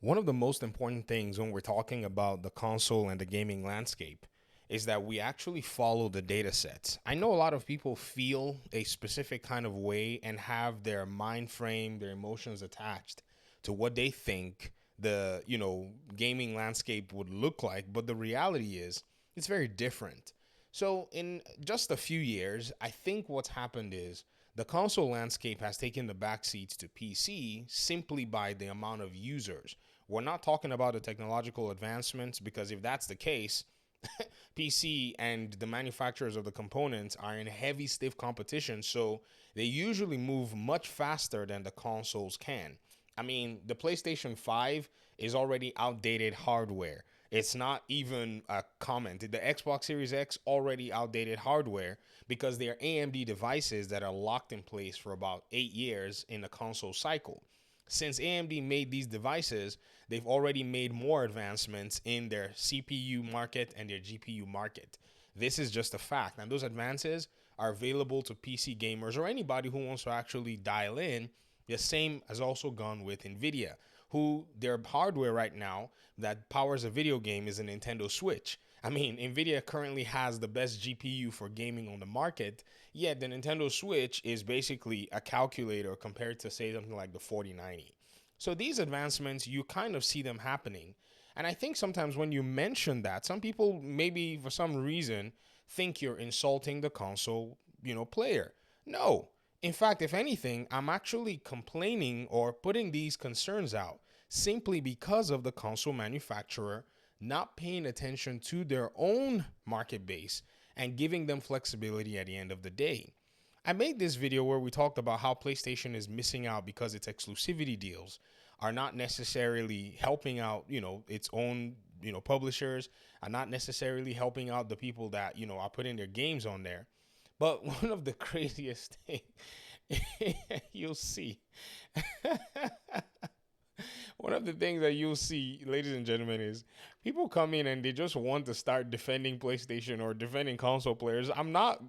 One of the most important things when we're talking about the console and the gaming landscape is that we actually follow the data sets. I know a lot of people feel a specific kind of way and have their mind frame, their emotions attached to what they think the gaming landscape would look like, but the reality is it's very different. So in just a few years, I think what's happened is the console landscape has taken the back seats to PC simply by the amount of users. We're not talking about the technological advancements because if that's the case, PC and the manufacturers of the components are in heavy, stiff competition, so they usually move much faster than the consoles can. I mean, the PlayStation 5 is already outdated hardware. It's not even a comment. The Xbox Series X already outdated hardware because they are AMD devices that are locked in place for about 8 years in the console cycle. Since AMD made these devices, they've already made more advancements in their CPU market and their GPU market. This is just a fact. And those advances are available to PC gamers or anybody who wants to actually dial in. The same has also gone with Nvidia, who their hardware right now that powers a video game is a Nintendo Switch. I mean, Nvidia currently has the best GPU for gaming on the market, yet the Nintendo Switch is basically a calculator compared to, say, something like the 4090. So these advancements, you kind of see them happening. And I think sometimes when you mention that, some people maybe for some reason think you're insulting the console player. No. In fact, if anything, I'm actually complaining or putting these concerns out simply because of the console manufacturer not paying attention to their own market base and giving them flexibility at the end of the day. I made this video where we talked about how PlayStation is missing out because its exclusivity deals are not necessarily helping out its own publishers, are not necessarily helping out the people that are putting their games on there. But one of the craziest things you'll see one of the things that you'll see, ladies and gentlemen, is people come in and they just want to start defending PlayStation or defending console players. I'm not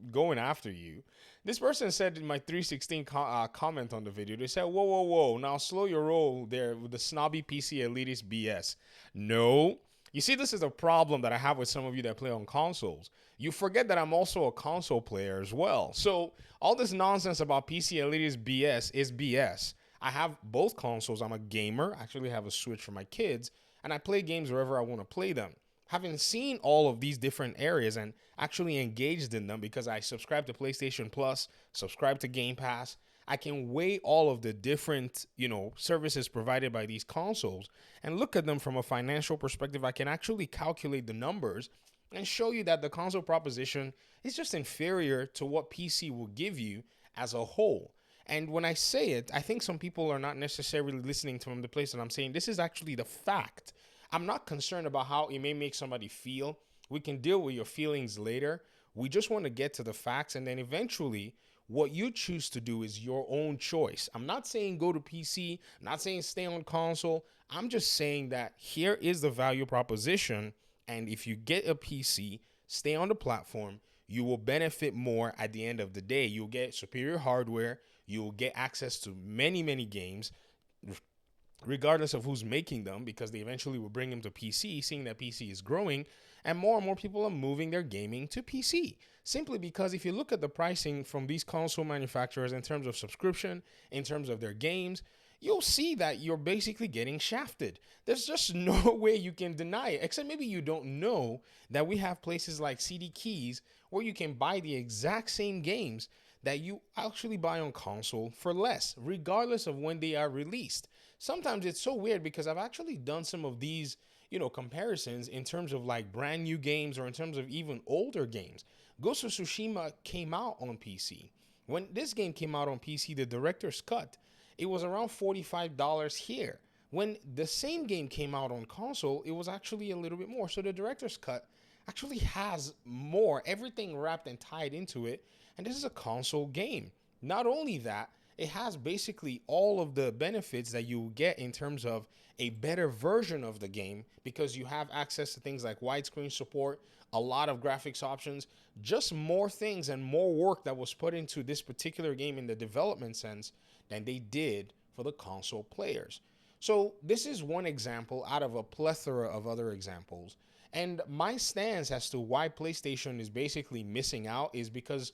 going after you. This person said in my 316 comment on the video, they said, "Whoa, whoa, whoa! Now slow your roll there with the snobby PC elitist BS." No. You see, this is a problem that I have with some of you that play on consoles. You forget that I'm also a console player as well. So all this nonsense about PC elitist BS is BS. I have both consoles. I'm a gamer. I actually have a Switch for my kids, and I play games wherever I want to play them. Having seen all of these different areas and actually engaged in them because I subscribe to PlayStation Plus, subscribe to Game Pass, I can weigh all of the different services provided by these consoles and look at them from a financial perspective. I can actually calculate the numbers and show you that the console proposition is just inferior to what PC will give you as a whole. And when I say it, I think some people are not necessarily listening from the place that I'm saying this is actually the fact. I'm not concerned about how it may make somebody feel. We can deal with your feelings later. We just want to get to the facts, and then eventually what you choose to do is your own choice. I'm not saying go to PC, I'm not saying stay on console. I'm just saying that here is the value proposition, and if you get a PC, stay on the platform, you will benefit more at the end of the day. You'll get superior hardware, you'll get access to many, many games, regardless of who's making them, because they eventually will bring them to PC, seeing that PC is growing, and more people are moving their gaming to PC. Simply because if you look at the pricing from these console manufacturers in terms of subscription, in terms of their games, you'll see that you're basically getting shafted. There's just no way you can deny it, except maybe you don't know that we have places like CD Keys where you can buy the exact same games that you actually buy on console for less, regardless of when they are released. Sometimes it's so weird because I've actually done some of these comparisons in terms of like brand new games or in terms of even older games. Ghost of Tsushima came out on PC. When this game came out on PC, the director's cut, it was around $45 here. When the same game came out on console, it was actually a little bit more. So the director's cut actually has more, everything wrapped and tied into it. And this is a console game. Not only that, it has basically all of the benefits that you get in terms of a better version of the game because you have access to things like widescreen support, a lot of graphics options, just more things and more work that was put into this particular game in the development sense than they did for the console players. So this is one example out of a plethora of other examples. And my stance as to why PlayStation is basically missing out is because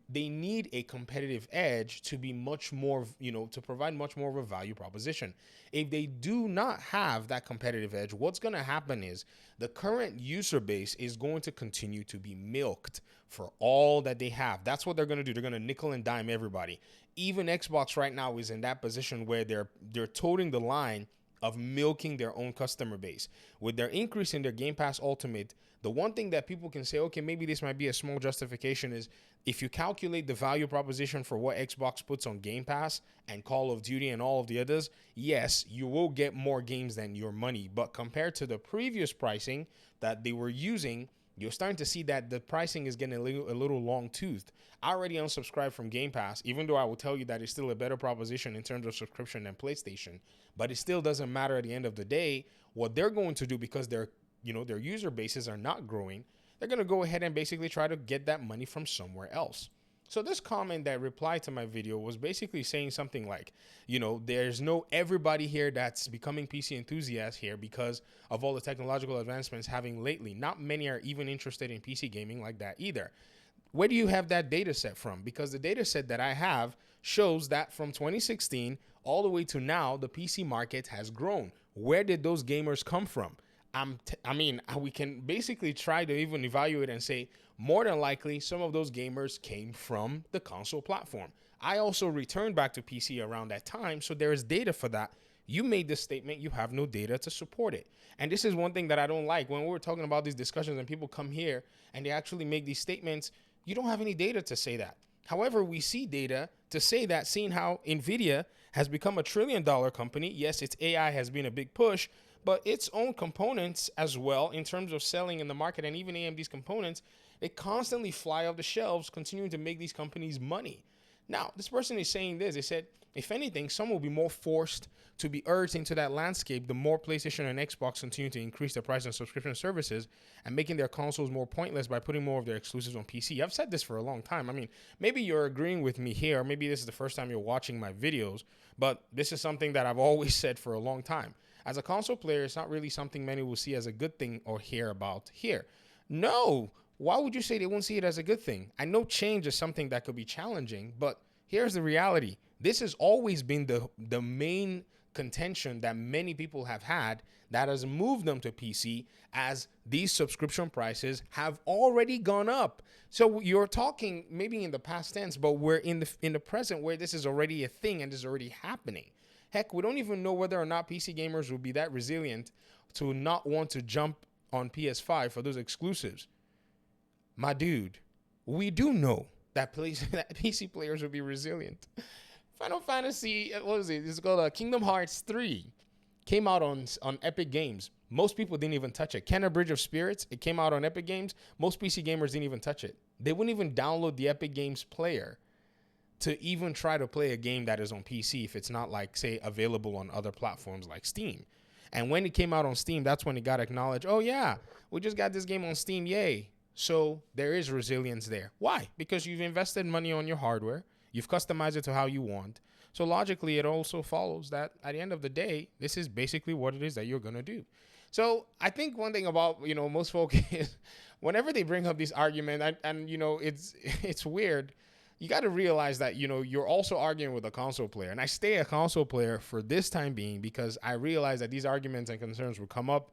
they need a competitive edge to be much more, to provide much more of a value proposition. If they do not have that competitive edge, what's going to happen is the current user base is going to continue to be milked for all that they have. That's what they're going to do. They're going to nickel and dime everybody. Even Xbox right now is in that position where they're toting the line of milking their own customer base. With their increase in their Game Pass Ultimate, the one thing that people can say, okay, maybe this might be a small justification, is if you calculate the value proposition for what Xbox puts on Game Pass and Call of Duty and all of the others, yes, you will get more games than your money. But compared to the previous pricing that they were using, you're starting to see that the pricing is getting a little long-toothed. I already unsubscribed from Game Pass, even though I will tell you that it's still a better proposition in terms of subscription than PlayStation. But it still doesn't matter at the end of the day. What they're going to do, because their user bases are not growing, they're going to go ahead and basically try to get that money from somewhere else. So this comment that replied to my video was basically saying something like, there's no everybody here that's becoming PC enthusiasts here because of all the technological advancements having lately. Not many are even interested in PC gaming like that either. Where do you have that data set from? Because the data set that I have shows that from 2016 all the way to now, the PC market has grown. Where did those gamers come from? We can basically try to even evaluate and say, more than likely, some of those gamers came from the console platform. I also returned back to PC around that time, so there is data for that. You made this statement, you have no data to support it. And this is one thing that I don't like. When we're talking about these discussions and people come here and they actually make these statements, you don't have any data to say that. However, we see data to say that, seeing how NVIDIA has become a $1 trillion company. Yes, its AI has been a big push, but its own components as well, in terms of selling in the market, and even AMD's components, they constantly fly off the shelves, continuing to make these companies money. Now, this person is saying this. They said, if anything, some will be more forced to be urged into that landscape the more PlayStation and Xbox continue to increase their price on subscription services and making their consoles more pointless by putting more of their exclusives on PC. I've said this for a long time. Maybe you're agreeing with me here, or maybe this is the first time you're watching my videos, but this is something that I've always said for a long time. As a console player, it's not really something many will see as a good thing or hear about here. No. Why would you say they won't see it as a good thing? I know change is something that could be challenging, but here's the reality. This has always been the main contention that many people have had that has moved them to PC, as these subscription prices have already gone up. So you're talking maybe in the past tense, but we're in the present where this is already a thing and is already happening. Heck, we don't even know whether or not PC gamers will be that resilient to not want to jump on PS5 for those exclusives. My dude, we do know that PC players will be resilient. Final Fantasy, what was it? It's called Kingdom Hearts 3. Came out on Epic Games. Most people didn't even touch it. Kenna Bridge of Spirits, it came out on Epic Games. Most PC gamers didn't even touch it. They wouldn't even download the Epic Games player to even try to play a game that is on PC if it's not, like, say, available on other platforms like Steam. And when it came out on Steam, that's when it got acknowledged. Oh, yeah, we just got this game on Steam. Yay. So there is resilience there. Why? Because you've invested money on your hardware. You've customized it to how you want. So logically, it also follows that at the end of the day, this is basically what it is that you're going to do. So I think one thing about, most folk is whenever they bring up this argument, and it's weird, you got to realize that, you're also arguing with a console player. And I stay a console player for this time being because I realize that these arguments and concerns will come up.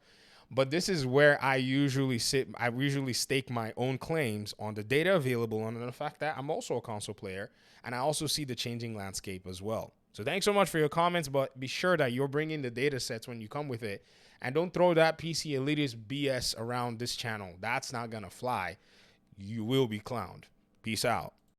But this is where I usually sit. I usually stake my own claims on the data available and on the fact that I'm also a console player, and I also see the changing landscape as well. So thanks so much for your comments, but be sure that you're bringing the data sets when you come with it, and don't throw that PC elitist BS around this channel. That's not going to fly. You will be clowned. Peace out.